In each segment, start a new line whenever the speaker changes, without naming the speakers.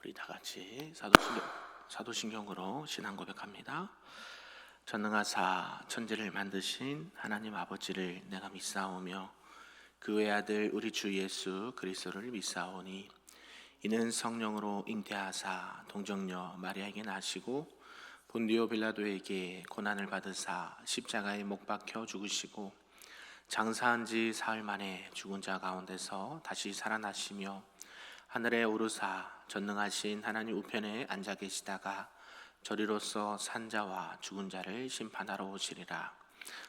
우리 다 같이 사도신경으로 신앙 고백합니다. 전능하사 천지를 만드신 하나님 아버지를 내가 믿사오며 그 외아들 우리 주 예수 그리스도를 믿사오니 이는 성령으로 잉태하사 동정녀 마리아에게 나시고 본디오 빌라도에게 고난을 받으사 십자가에 못 박혀 죽으시고 장사한 지 사흘 만에 죽은 자 가운데서 다시 살아나시며 하늘에 오르사 전능하신 하나님 우편에 앉아 계시다가 저리로서 산자와 죽은 자를 심판하러 오시리라.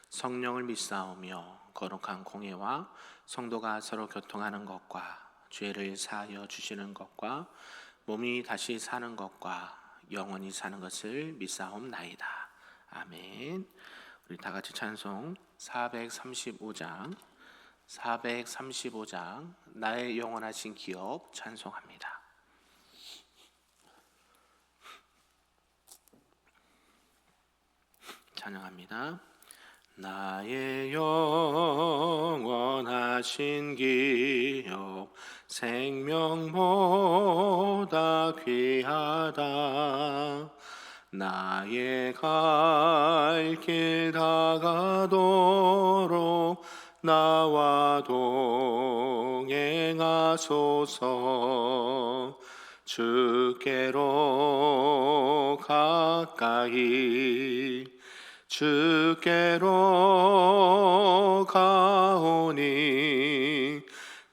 성령을 믿사오며 거룩한 공예와 성도가 서로 교통하는 것과 죄를 사하여 주시는 것과 몸이 다시 사는 것과 영원히 사는 것을 믿사옵나이다. 아멘. 우리 다 같이 찬송 435장 나의 영원하신 기업 찬송합니다. 찬양합니다. 나의 영원하신 기업 생명보다 귀하다. 나의 갈 길 다가도록 나와 동행하소서. 주께로 가까이 주께로 가오니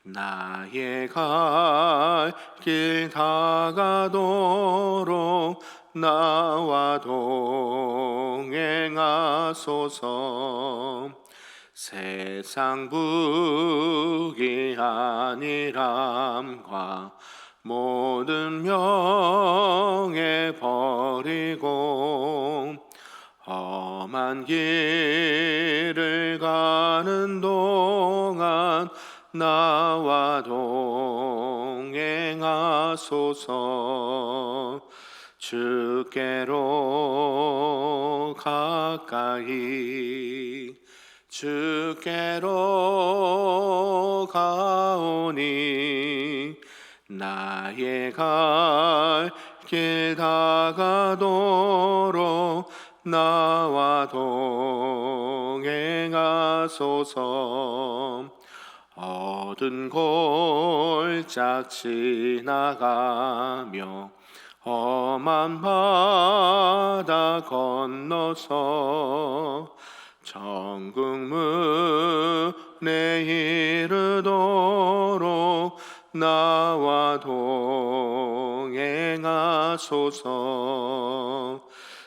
나의 갈 길 다가도록 나와 동행하소서. 세상 부귀한이람과 모든 명예 버리고 험한 길을 가는 동안 나와 동행하소서. 주께로 가까이 주께로 가오니 나의 갈 길 다가도록 나와 동행하소서. 어두운 골짝 지나가며 험한 바다 건너서 천국문에 이르도록 나와 동행하소서.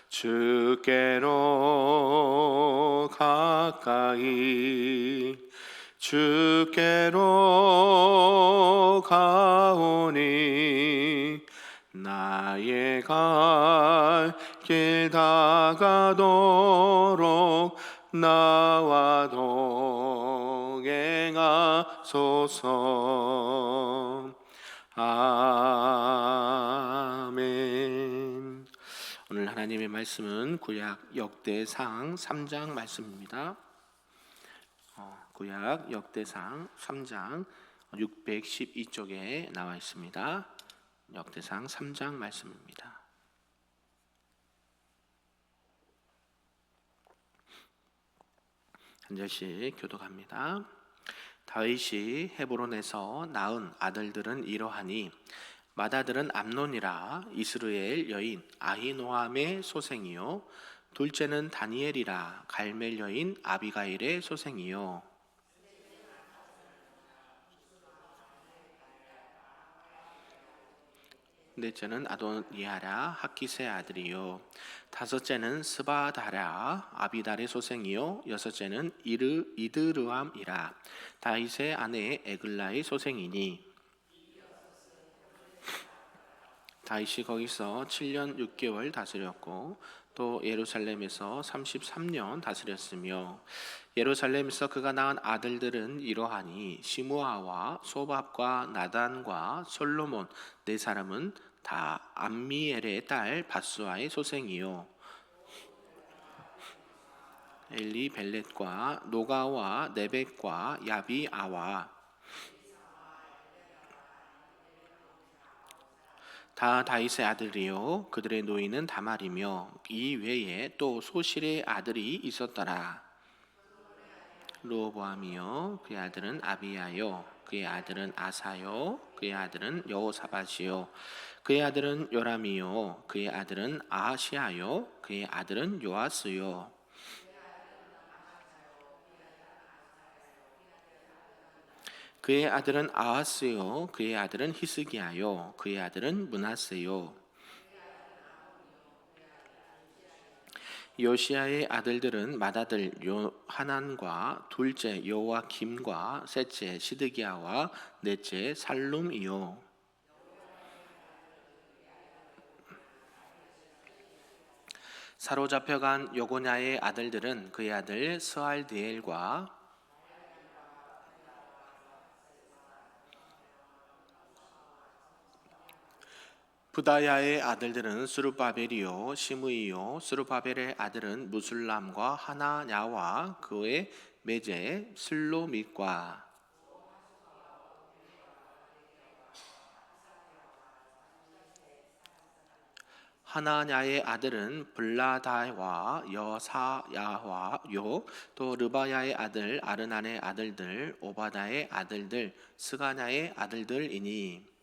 주께로 가까이 주께로 가오니 나의 갈 길 다가도록 나와 동행하소서. 아멘. 오늘 하나님의 말씀은 구약 역대상 3장 말씀입니다. 구약 역대상 3장 612쪽에 나와 있습니다. 역대상 3장 말씀입니다. 한 절씩 교독합니다. 다윗이 헤브론에서 낳은 아들들은 이러하니 맏아들은 암논이라 이스라엘 여인 아히노함의 소생이요 둘째는 다니엘이라 갈멜 여인 아비가일의 소생이요 넷째는 아도니아라 하키스의 아들이요 다섯째는 스바다라 아비달의 소생이요 여섯째는 이드르암이라 다윗의 아내 에글라의 소생이니 다윗이 거기서 7년 6개월 다스렸고 또 예루살렘에서 33년 다스렸으며 예루살렘에서 그가 낳은 아들들은 이러하니 시므아와 소밥과 나단과 솔로몬 네 사람은 다 암미엘의 딸 바수아의 소생이요 엘리벨렛과 노가와 네벡과 야비아와 다 다윗의 아들이요 그들의 노인은 다말이며 이 외에 또 소실의 아들이 있었더라. 르호보암이요 그의 아들은 아비야요 그의 아들은 아사요 그의 아들은 여호사밧이요 그의 아들은 요람이요 그의 아들은 아하시아요 그의 아들은 요아스요 그의 아들은 아하스요 그의 아들은 히스기야요 그의 아들은 므낫세요 요시야의 아들들은 맏아들 요하난과 둘째 요아김과 셋째 시드기야와 넷째 살룸이요 사로잡혀간 요고냐의 아들들은 그의 아들 스알디엘과 부다야의 아들들은 스룹바벨이요 시므이요 스룹바벨의 아들은 무술람과 하나냐와 그의 매제 슬로밋과 하나냐의 아들은 블라다와 여사야와요 또 르바야의 아들 아르난의 아들들 오바다의 아들들 스가냐의 아들들이니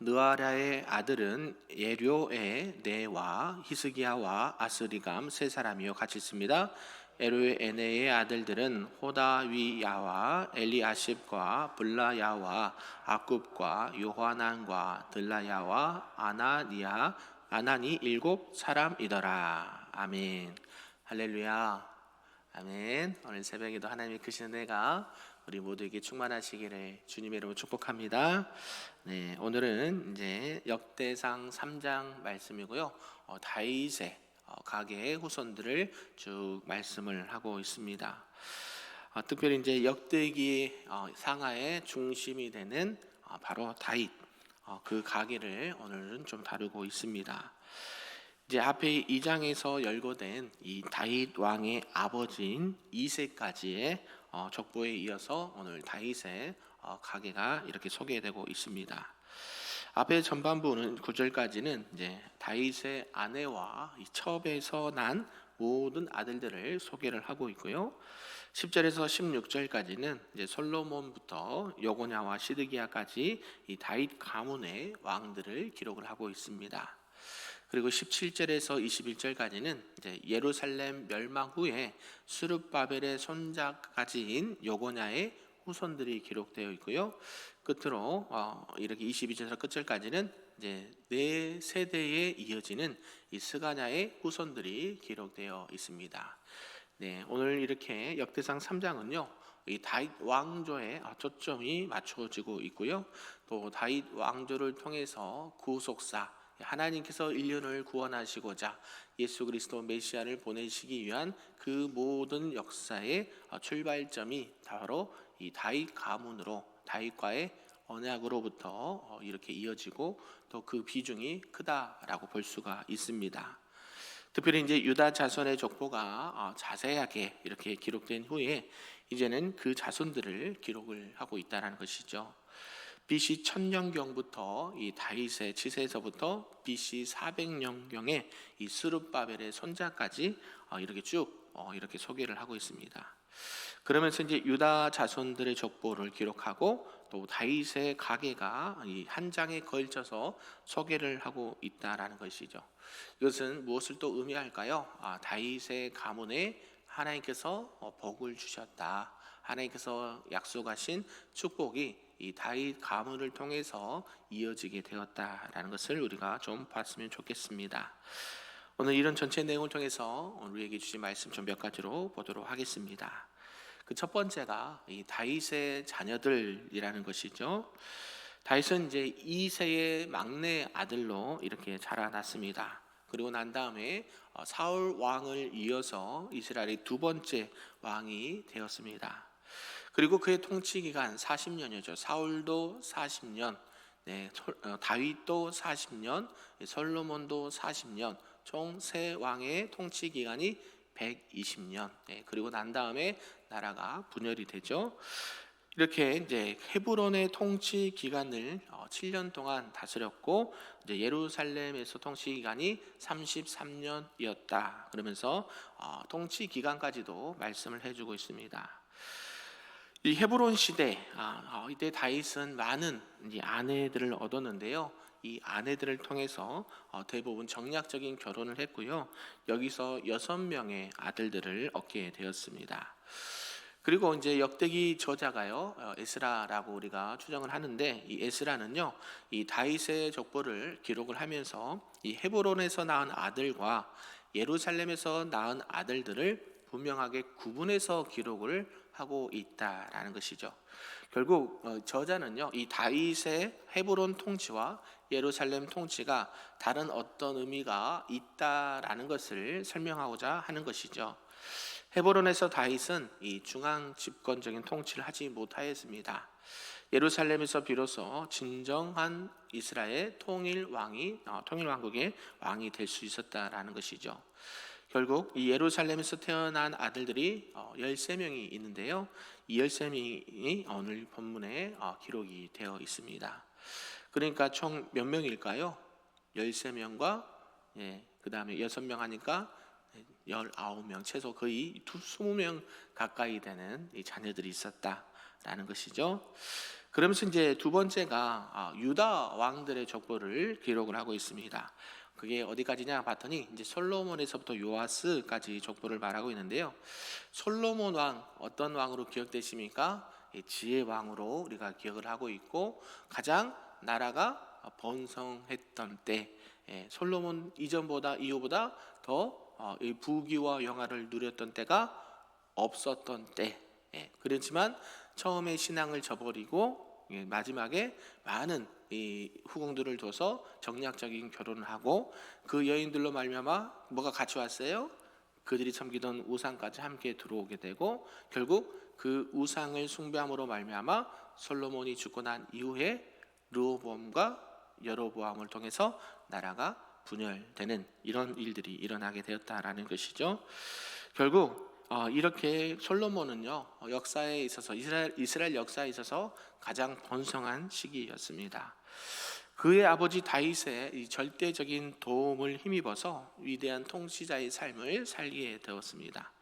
느아랴의 아들은 예료의 네와 히스기야와 아스리감 세 사람이요 같이 있습니다. 에로의 에네의 아들들은 호다위야와 엘리아십과 블라야와 아굽과 요하난과 들라야와 아나니 일곱 사람이더라. 아멘. 할렐루야. 아멘. 오늘 새벽에도 하나님의 크신 은혜가 우리 모두에게 충만하시기를 주님의 이름으로 축복합니다. 네, 오늘은 이제 역대상 3장 말씀이고요. 다윗의 가계의 후손들을 쭉 말씀을 하고 있습니다. 특별히 이제 역대기 상하의 중심이 되는 바로 다윗 그 가계를 오늘은 좀 다루고 있습니다. 이제 앞에 2장에서 열거된 이 다윗 왕의 아버지인 이새까지의 족보에 이어서 오늘 다윗의 가계가 이렇게 소개되고 있습니다. 앞에 전반부는 9절까지는 이제 다윗의 아내와 이 첩에서 난 모든 아들들을 소개를 하고 있고요. 10절에서 16절까지는 이제 솔로몬부터 여고냐와 시드기야까지 이 다윗 가문의 왕들을 기록을 하고 있습니다. 그리고 17절에서 21절까지는 이제 예루살렘 멸망 후에 스룹바벨의 손자까지인 여고냐의 후손들이 기록되어 있고요. 끝으로 이렇게 22절에서 끝절까지는 이제 네 세대에 이어지는 이 스가냐의 후손들이 기록되어 있습니다. 네, 오늘 이렇게 역대상 3장은요. 이 다윗 왕조에 초점이 맞춰지고 있고요. 또 다윗 왕조를 통해서 구속사 하나님께서 인륜을 구원하시고자 예수 그리스도 메시아를 보내시기 위한 그 모든 역사의 출발점이 바로 이 다윗 가문으로 다윗과의 언약으로부터 이렇게 이어지고 또 그 비중이 크다라고 볼 수가 있습니다. 특별히 이제 유다 자손의 족보가 자세하게 이렇게 기록된 후에 이제는 그 자손들을 기록을 하고 있다는 것이죠. BC 1000년경부터 이 다윗의 치세에서부터 BC 400년경에 이 스룹바벨의 손자까지 이렇게 쭉 이렇게 소개를 하고 있습니다. 그러면서 이제 유다 자손들의 족보를 기록하고 또 다윗의 가계가 이 한 장에 걸쳐서 소개를 하고 있다라는 것이죠. 이것은 무엇을 또 의미할까요? 다윗의 가문에 하나님께서 복을 주셨다. 하나님께서 약속하신 축복이 이 다윗 가문을 통해서 이어지게 되었다라는 것을 우리가 좀 봤으면 좋겠습니다. 오늘 이런 전체 내용을 통해서 우리에게 주신 말씀 좀 몇 가지로 보도록 하겠습니다. 그 첫 번째가 이 다윗의 자녀들이라는 것이죠. 다윗은 이제 이세의 막내 아들로 이렇게 자라났습니다. 그리고 난 다음에 사울 왕을 이어서 이스라엘의 두 번째 왕이 되었습니다. 그리고 그의 통치 기간 40년이죠. 사울도 40년, 다윗도 40년, 솔로몬도 40년, 총 세 왕의 통치 기간이 120년. 그리고 난 다음에 나라가 분열이 되죠. 이렇게 이제 헤브론의 통치 기간을 7년 동안 다스렸고, 이제 예루살렘에서 통치 기간이 33년이었다. 그러면서 통치 기간까지도 말씀을 해주고 있습니다. 이 헤브론 시대, 이때 다윗은 많은 이제 아내들을 얻었는데요. 이 아내들을 통해서 대부분 정략적인 결혼을 했고요. 여기서 6명의 아들들을 얻게 되었습니다. 그리고 이제 역대기 저자가요, 에스라라고 우리가 추정을 하는데, 이 에스라는요, 이 다윗의 족보를 기록을 하면서 이 헤브론에서 낳은 아들과 예루살렘에서 낳은 아들들을 분명하게 구분해서 기록을 하고 있다라는 것이죠. 결국 저자는요, 이 다윗의 헤브론 통치와 예루살렘 통치가 다른 어떤 의미가 있다라는 것을 설명하고자 하는 것이죠. 헤브론에서 다윗은 이 중앙 집권적인 통치를 하지 못하였습니다. 예루살렘에서 비로소 진정한 이스라엘 통일 왕국의 왕이 될 수 있었다라는 것이죠. 결국 이 예루살렘에서 태어난 아들들이 13명이 있는데요. 이 13명이 오늘 본문에 기록이 되어 있습니다. 그러니까 총 몇 명일까요? 13명과 그 다음에 6명 하니까 19명, 최소 거의 20명 가까이 되는 이 자녀들이 있었다라는 것이죠. 그러면서 이제 두 번째가 유다 왕들의 족보를 기록을 하고 있습니다. 그게 어디까지냐 봤더니 이제 솔로몬에서부터 요아스까지 족보를 말하고 있는데요. 솔로몬 왕, 어떤 왕으로 기억되십니까? 지혜 왕으로 우리가 기억을 하고 있고, 가장 나라가 번성했던 때, 솔로몬 이전보다 이후보다 더 부귀와 영화를 누렸던 때가 없었던 때. 그렇지만 처음에 신앙을 저버리고 마지막에 많은 이 후궁들을 둬서 정략적인 결혼을 하고, 그 여인들로 말미암아 뭐가 같이 왔어요? 그들이 섬기던 우상까지 함께 들어오게 되고, 결국 그 우상을 숭배함으로 말미암아 솔로몬이 죽고 난 이후에 르호보암과 여로보암을 통해서 나라가 분열되는 이런 일들이 일어나게 되었다라는 것이죠. 결국 이렇게 솔로몬은요, 역사에 있어서 이스라엘 역사에 있어서 가장 번성한 시기였습니다. 그의 아버지 다윗의 이 절대적인 도움을 힘입어서 위대한 통치자의 삶을 살게 되었습니다.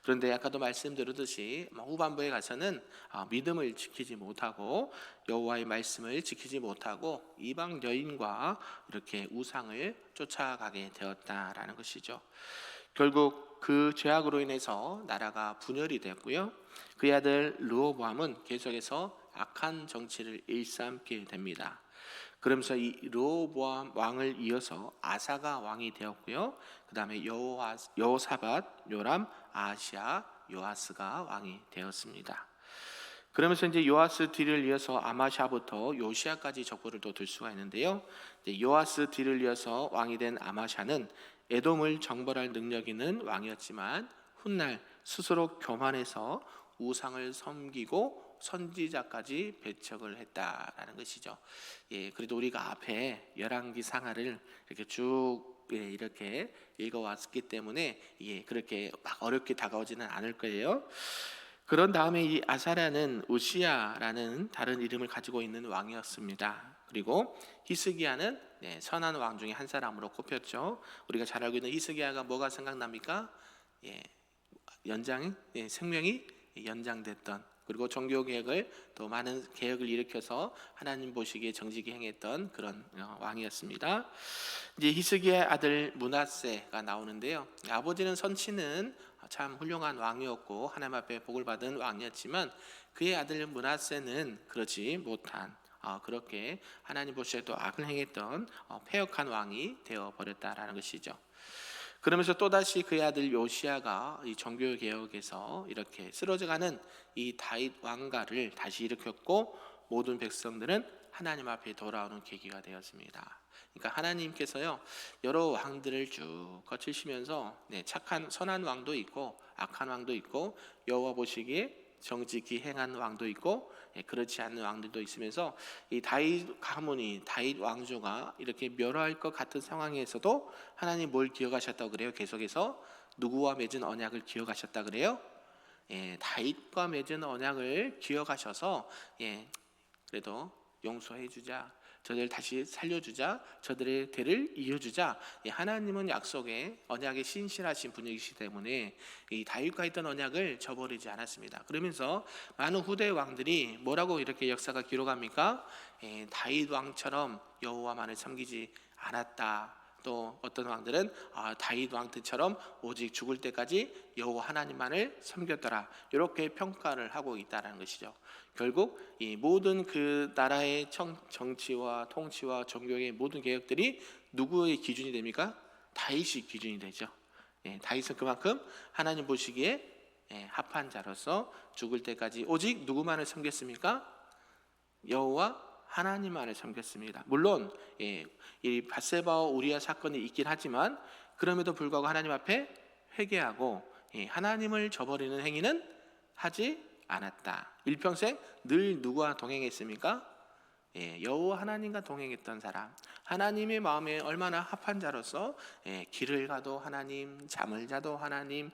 그런데 아까도 말씀드렸듯이 후반부에 가서는 믿음을 지키지 못하고 여호와의 말씀을 지키지 못하고 이방 여인과 이렇게 우상을 쫓아가게 되었다라는 것이죠. 결국 그 죄악으로 인해서 나라가 분열이 되었고요. 그의 아들 르호보암은 계속해서 악한 정치를 일삼게 됩니다. 그러면서 이 르호보암 왕을 이어서 아사가 왕이 되었고요. 그 다음에 여호사밧, 요람, 아하시아, 요아스가 왕이 되었습니다. 그러면서 이제 요아스 뒤를 이어서 아마샤부터 요시아까지 족보를 또 들 수가 있는데요. 요아스 뒤를 이어서 왕이 된 아마샤는 에돔을 정벌할 능력 있는 왕이었지만 훗날 스스로 교만해서 우상을 섬기고 선지자까지 배척을 했다라는 것이죠. 그래도 우리가 앞에 열왕기 상하를 이렇게 쭉 이렇게 읽어왔기 때문에 그렇게 막 어렵게 다가오지는 않을 거예요. 그런 다음에 이 아사랴는 우시야라는 다른 이름을 가지고 있는 왕이었습니다. 그리고 히스기야는 선한 왕 중에 한 사람으로 꼽혔죠. 우리가 잘 알고 있는 히스기야가 뭐가 생각납니까? 생명이 연장됐던, 그리고 종교개혁을 또 많은 개혁을 일으켜서 하나님 보시기에 정직히 행했던 그런 왕이었습니다. 이제 히스기야의 아들 므낫세가 나오는데요. 아버지는 선치는 참 훌륭한 왕이었고 하나님 앞에 복을 받은 왕이었지만 그의 아들 므낫세는 그렇지 못한, 그렇게 하나님 보시기에도 악을 행했던 패역한 왕이 되어버렸다라는 것이죠. 그러면서 또다시 그의 아들 요시야가 이 종교 개혁에서 이렇게 쓰러져가는 이 다윗 왕가를 다시 일으켰고, 모든 백성들은 하나님 앞에 돌아오는 계기가 되었습니다. 그러니까 하나님께서요, 여러 왕들을 쭉 거치시면서 착한 선한 왕도 있고 악한 왕도 있고 여호와 보시기에 정직히 행한 왕도 있고 그렇지 않는 왕들도 있으면서 이 다윗 가문이, 다윗 왕조가 이렇게 멸할 것 같은 상황에서도 하나님 뭘 기억하셨다고 그래요? 계속해서 누구와 맺은 언약을 기억하셨다 그래요? 다윗과 맺은 언약을 기억하셔서 그래도 용서해주자, 저들 다시 살려주자, 저들의 대를 이어주자. 하나님은 약속에 언약에 신실하신 분이시기 때문에 이 다윗과 있던 언약을 저버리지 않았습니다. 그러면서 많은 후대 왕들이 뭐라고 이렇게 역사가 기록합니까? 다윗 왕처럼 여호와만을 섬기지 않았다. 또 어떤 왕들은 다윗 왕들처럼 오직 죽을 때까지 여호와 하나님만을 섬겼더라, 이렇게 평가를 하고 있다는 것이죠. 결국 이 모든 그 나라의 정치와 통치와 종교의 모든 개혁들이 누구의 기준이 됩니까? 다윗이 기준이 되죠. 다윗은 그만큼 하나님 보시기에 합한 자로서 죽을 때까지 오직 누구만을 섬겼습니까? 여호와 하나님만을 섬겼습니다. 물론 이 밧세바와 우리아 사건이 있긴 하지만 그럼에도 불구하고 하나님 앞에 회개하고 하나님을 저버리는 행위는 하지 않았다. 일평생 늘 누구와 동행했습니까? 여호와 하나님과 동행했던 사람, 하나님의 마음에 얼마나 합한 자로서 길을 가도 하나님, 잠을 자도 하나님,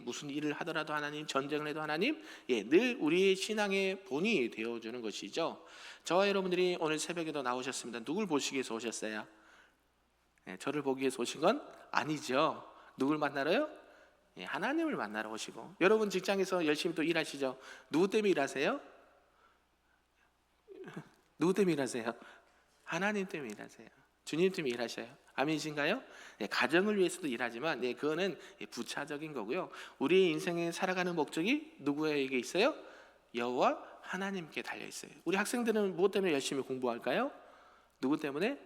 무슨 일을 하더라도 하나님, 전쟁을 해도 하나님, 늘 우리의 신앙의 본이 되어주는 것이죠. 저와 여러분들이 오늘 새벽에도 나오셨습니다. 누굴 보시기 위해서 오셨어요? 저를 보기 위해서 오신 건 아니죠. 누굴 만나러요? 하나님을 만나러 오시고. 여러분 직장에서 열심히 또 일하시죠? 누구 때문에 일하세요? 누구 때문에 일하세요? 하나님 때문에 일하세요. 주님 때문에 일하셔요. 아멘이신가요? 가정을 위해서도 일하지만 그거는 부차적인 거고요. 우리의 인생에 살아가는 목적이 누구에게 있어요? 여호와 하나님께 달려 있어요. 우리 학생들은 무엇 때문에 열심히 공부할까요? 누구 때문에?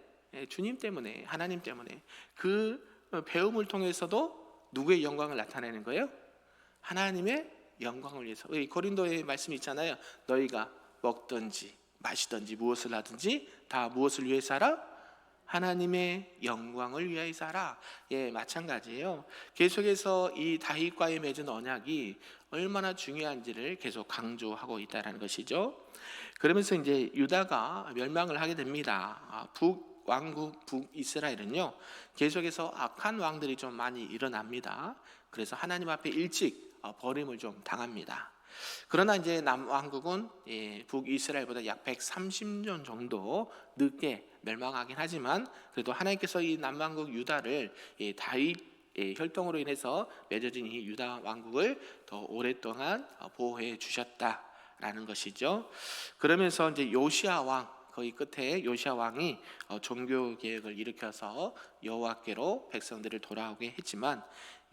주님 때문에, 하나님 때문에. 그 배움을 통해서도 누구의 영광을 나타내는 거예요? 하나님의 영광을 위해서. 고린도의 말씀이 있잖아요. 너희가 먹든지 마시든지 무엇을 하든지 다 무엇을 위해서 하라? 하나님의 영광을 위하여서 하라. 마찬가지예요. 계속해서 이 다윗과의 맺은 언약이 얼마나 중요한지를 계속 강조하고 있다는 것이죠. 그러면서 이제 유다가 멸망을 하게 됩니다. 북왕국 북이스라엘은요, 계속해서 악한 왕들이 좀 많이 일어납니다. 그래서 하나님 앞에 일찍 버림을 좀 당합니다. 그러나 이제 남왕국은 북이스라엘보다 약 130년 정도 늦게 멸망하긴 하지만 그래도 하나님께서 이 남왕국 유다를 다윗 혈통으로 인해서 맺어진 이 유다 왕국을 더 오랫동안 보호해 주셨다라는 것이죠. 그러면서 이제 요시야 왕, 거의 끝에 요시야 왕이 종교 개혁을 일으켜서 여호와께로 백성들을 돌아오게 했지만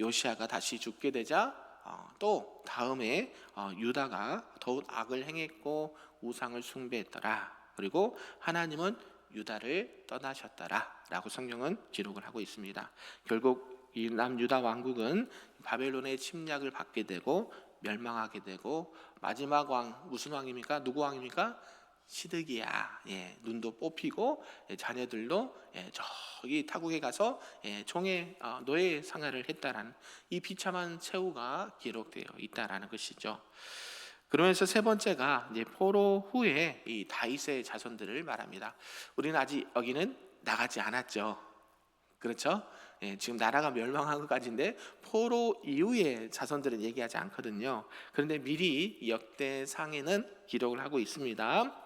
요시야가 다시 죽게 되자 또 다음에 유다가 더욱 악을 행했고 우상을 숭배했더라. 그리고 하나님은 유다를 떠나셨더라 라고 성경은 기록을 하고 있습니다. 결국 이 남유다 왕국은 바벨론의 침략을 받게 되고 멸망하게 되고 마지막 왕 무슨 왕입니까? 누구 왕입니까? 시드기야. 눈도 뽑히고 자녀들도 저기 타국에 가서 총에 노예 생활을 했다라는 이 비참한 최후가 기록되어 있다라는 것이죠. 그러면서 세 번째가 이제 포로 후에 이 다윗의 자손들을 말합니다. 우리는 아직 여기는 나가지 않았죠. 그렇죠? 지금 나라가 멸망한 것까지인데 포로 이후의 자손들은 얘기하지 않거든요. 그런데 미리 역대상에는 기록을 하고 있습니다.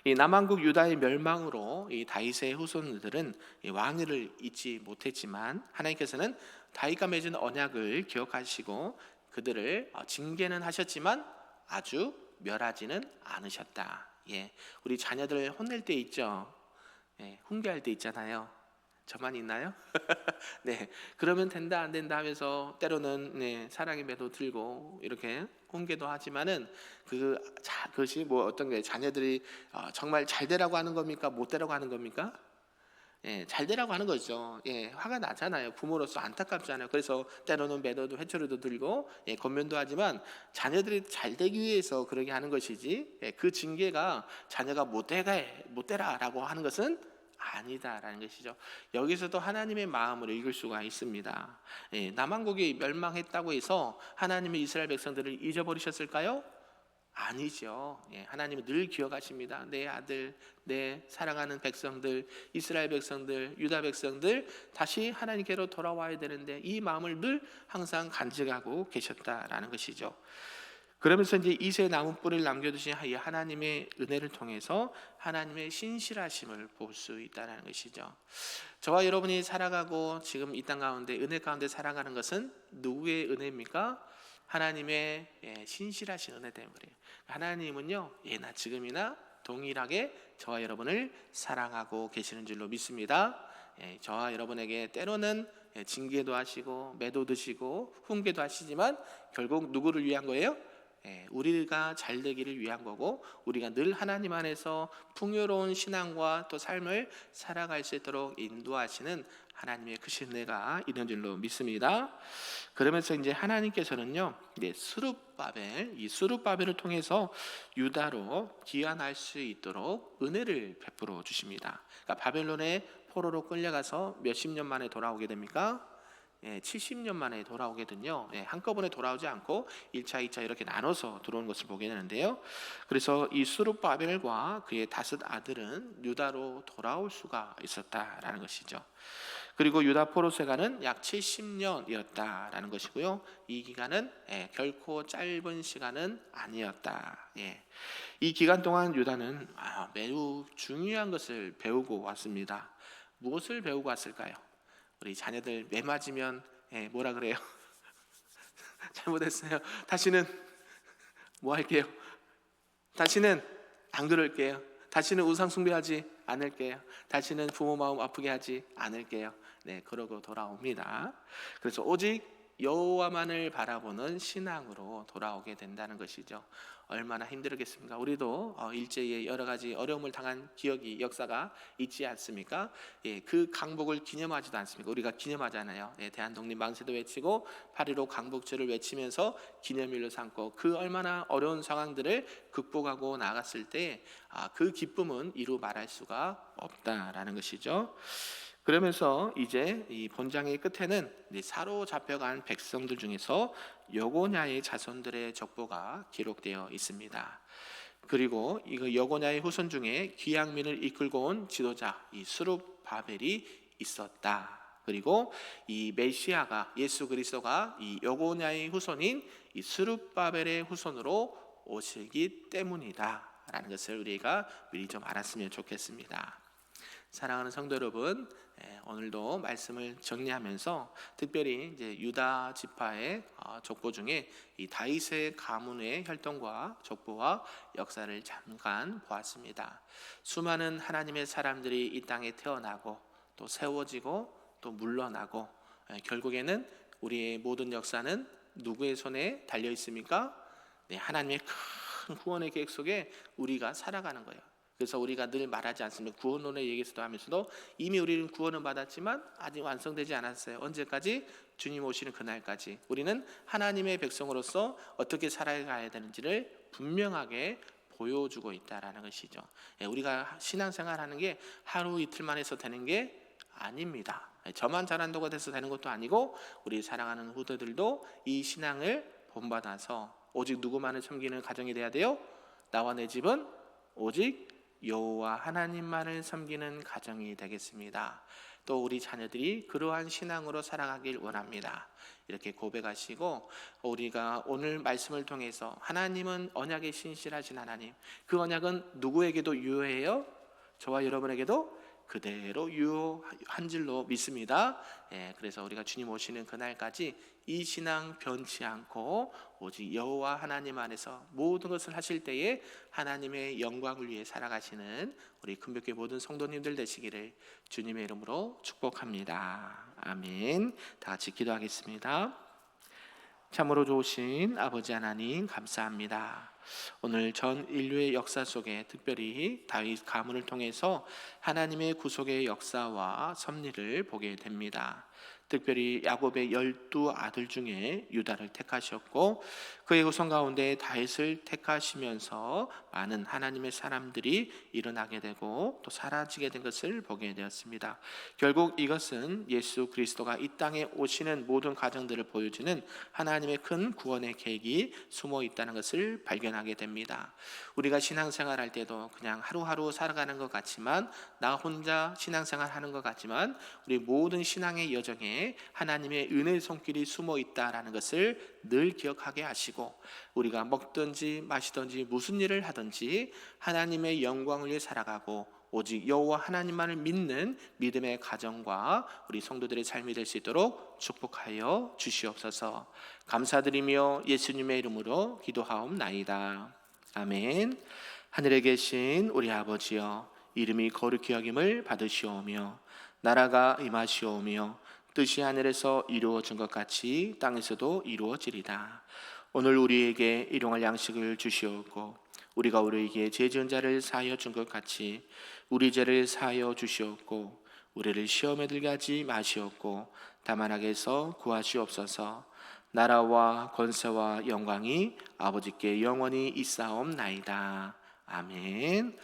이 남왕국 유다의 멸망으로 이 다윗의 후손들은 왕위를 잊지 못했지만 하나님께서는 다윗과 맺은 언약을 기억하시고 그들을 징계는 하셨지만 아주 멸하지는 않으셨다. 우리 자녀들 혼낼 때 있죠. 훈계할 때 있잖아요. 저만 있나요? 그러면 된다 안 된다 하면서 때로는 사랑의 매도 들고 이렇게 훈계도 하지만은 그것이 뭐 어떤 게 자녀들이 정말 잘 되라고 하는 겁니까? 못 되라고 하는 겁니까? 잘 되라고 하는 거죠. 화가 나잖아요. 부모로서 안타깝잖아요. 그래서 때로는 매도도 회초리도 들고 권면도 하지만 자녀들이 잘 되기 위해서 그러게 하는 것이지 그 징계가 자녀가 못 되라라고 하는 것은 아니다라는 것이죠. 여기서도 하나님의 마음을 읽을 수가 있습니다. 남왕국이 멸망했다고 해서 하나님의 이스라엘 백성들을 잊어버리셨을까요? 아니죠. 하나님은 늘 기억하십니다. 내 아들, 내 사랑하는 백성들, 이스라엘 백성들, 유다 백성들 다시 하나님께로 돌아와야 되는데 이 마음을 늘 항상 간직하고 계셨다라는 것이죠. 그러면서 이제 이세 나무 뿌리를 남겨두신 이 하나님의 은혜를 통해서 하나님의 신실하심을 볼 수 있다는 것이죠. 저와 여러분이 살아가고 지금 이 땅 가운데 은혜 가운데 살아가는 것은 누구의 은혜입니까? 하나님의 신실하신 은혜 때문이에요. 하나님은요 예나 지금이나 동일하게 저와 여러분을 사랑하고 계시는 줄로 믿습니다. 저와 여러분에게 때로는 징계도 하시고 매도 드시고 훈계도 하시지만 결국 누구를 위한 거예요? 우리가 잘 되기를 위한 거고 우리가 늘 하나님 안에서 풍요로운 신앙과 또 삶을 살아갈 수 있도록 인도하시는 하나님의 크신 은혜가 있는 줄로 믿습니다. 그러면서 이제 하나님께서는요 스룹바벨, 이 스룹바벨을 통해서 유다로 귀환할 수 있도록 은혜를 베풀어 주십니다. 그러니까 바벨론의 포로로 끌려가서 몇십 년 만에 돌아오게 됩니까? 70년 만에 돌아오거든요. 한꺼번에 돌아오지 않고 1차, 2차 이렇게 나눠서 들어오는 것을 보게 되는데요. 그래서 이 스룹바벨과 그의 다섯 아들은 유다로 돌아올 수가 있었다라는 것이죠. 그리고 유다 포로 세가는 약 70년이었다라는 것이고요. 이 기간은 결코 짧은 시간은 아니었다. 이 기간 동안 유다는 매우 중요한 것을 배우고 왔습니다. 무엇을 배우고 왔을까요? 우리 자녀들 매 맞으면 뭐라 그래요? 잘못했어요. 다시는 뭐 할게요? 다시는 안 그럴게요. 다시는 우상 숭배하지 않을게요. 다시는 부모 마음 아프게 하지 않을게요. 그러고 돌아옵니다. 그래서 오직 여호와만을 바라보는 신앙으로 돌아오게 된다는 것이죠. 얼마나 힘들겠습니까? 우리도 일제에 여러 가지 어려움을 당한 기억이 역사가 있지 않습니까? 그 강복을 기념하지도 않습니까? 우리가 기념하잖아요. 대한독립 만세도 외치고 8.15 강복절을 외치면서 기념일로 삼고 그 얼마나 어려운 상황들을 극복하고 나갔을 때 그 기쁨은 이루 말할 수가 없다라는 것이죠. 그러면서 이제 이 본장의 끝에는 사로잡혀간 백성들 중에서 여고냐의 자손들의 족보가 기록되어 있습니다. 그리고 이 여고냐의 후손 중에 귀향민을 이끌고 온 지도자 이 스룹바벨이 있었다. 그리고 이 메시아가 예수 그리스도가 이 여고냐의 후손인 이 스룹바벨의 후손으로 오시기 때문이다라는 것을 우리가 미리 좀 알았으면 좋겠습니다. 사랑하는 성도 여러분, 오늘도 말씀을 정리하면서 특별히 이제 유다 지파의 족보 중에 이 다윗의 가문의 혈통과 족보와 역사를 잠깐 보았습니다. 수많은 하나님의 사람들이 이 땅에 태어나고 또 세워지고 또 물러나고 결국에는 우리의 모든 역사는 누구의 손에 달려 있습니까? 하나님의 큰 구원의 계획 속에 우리가 살아가는 거예요. 그래서 우리가 늘 말하지 않습니까? 구원론의 얘기에서도 하면서도 이미 우리는 구원은 받았지만 아직 완성되지 않았어요. 언제까지? 주님 오시는 그날까지 우리는 하나님의 백성으로서 어떻게 살아가야 되는지를 분명하게 보여주고 있다라는 것이죠. 우리가 신앙생활하는 게 하루 이틀만 해서 되는 게 아닙니다. 저만 잘한다고 돼서 되는 것도 아니고 우리 사랑하는 후대들도 이 신앙을 본받아서 오직 누구만을 섬기는 가정이 돼야 돼요. 나와 내 집은 오직 여호와 하나님만을 섬기는 가정이 되겠습니다. 또 우리 자녀들이 그러한 신앙으로 살아가길 원합니다. 이렇게 고백하시고 우리가 오늘 말씀을 통해서 하나님은 언약에 신실하신 하나님, 그 언약은 누구에게도 유효해요? 저와 여러분에게도 그대로 유효한 줄로 믿습니다. 그래서 우리가 주님 오시는 그날까지 이 신앙 변치 않고 오직 여호와 하나님 안에서 모든 것을 하실 때에 하나님의 영광을 위해 살아가시는 우리 금백교회 모든 성도님들 되시기를 주님의 이름으로 축복합니다. 아멘. 다 같이 기도하겠습니다. 참으로 좋으신 아버지 하나님 감사합니다. 오늘 전 인류의 역사 속에 특별히 다윗 가문을 통해서 하나님의 구속의 역사와 섭리를 보게 됩니다. 특별히 야곱의 12아들 중에 유다를 택하셨고 그의 후손 가운데 다윗을 택하시면서 많은 하나님의 사람들이 일어나게 되고 또 사라지게 된 것을 보게 되었습니다. 결국 이것은 예수 그리스도가 이 땅에 오시는 모든 과정들을 보여주는 하나님의 큰 구원의 계획이 숨어 있다는 것을 발견하게 됩니다. 우리가 신앙생활 할 때도 그냥 하루하루 살아가는 것 같지만, 나 혼자 신앙생활 하는 것 같지만 우리 모든 신앙의 여정에 하나님의 은혜의 손길이 숨어 있다라는 것을 늘 기억하게 하시고, 우리가 먹든지 마시든지 무슨 일을 하든지 하나님의 영광을 위해 살아가고 오직 여호와 하나님만을 믿는 믿음의 가정과 우리 성도들의 삶이 될 수 있도록 축복하여 주시옵소서. 감사드리며 예수님의 이름으로 기도하옵나이다. 아멘. 하늘에 계신 우리 아버지여, 이름이 거룩히 여김을 받으시오며 나라가 임하시오며 뜻이 하늘에서 이루어진 것 같이 땅에서도 이루어지리다. 오늘 우리에게 일용할 양식을 주시옵고 우리가 우리에게 죄 지은 자를 사하여 준 것 같이 우리 죄를 사하여 주시옵고 우리를 시험에 들게 하지 마시옵고 다만 악에서 구하시옵소서. 나라와 권세와 영광이 아버지께 영원히 있사옵나이다. 아멘.